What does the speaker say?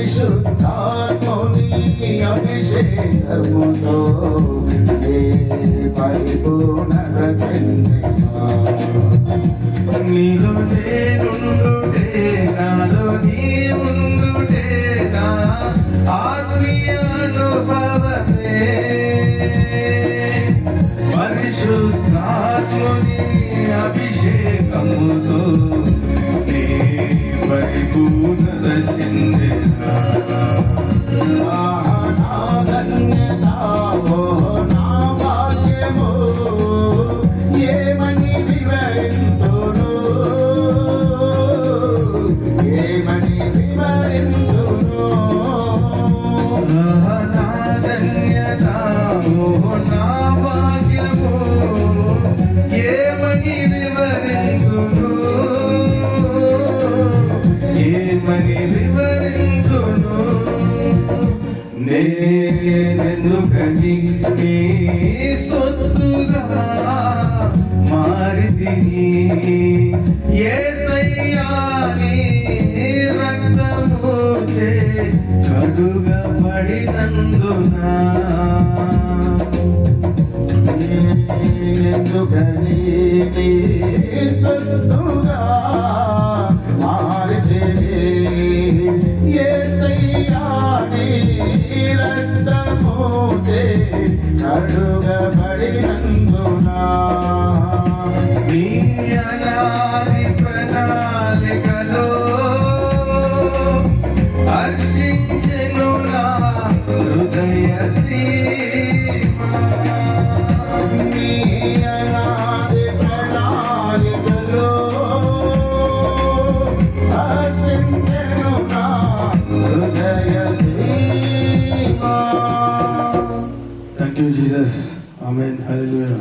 పరిశుద్ధాత్ముని అభిషేకముతో పరిపూర్ణత చెందినా నీలో నేనుండుటే నాలో నీ ఉండుటే నా ఆత్మీయ అనుభవమే పరిశుద్ధాత్ముని అభిషేకముతో నీ పరిపూర్ణత చెందినా నేనెందుకని నీ సొత్తుగా మారితిని యేసయ్యా నీ రక్తముచే కడుగబడినందున నేనెందుకని నీ సొత్తుగా మారితిని యేసయ్యా రక్తమూచే కడుగబడినందునా నీ అనాది ప్రణాళికలో హర్షించెను నా హృదయ సీమా నీ అనాది ప్రణాళికలో హర్షించెను నా హృదయ Thank you, Jesus. Amen. Hallelujah.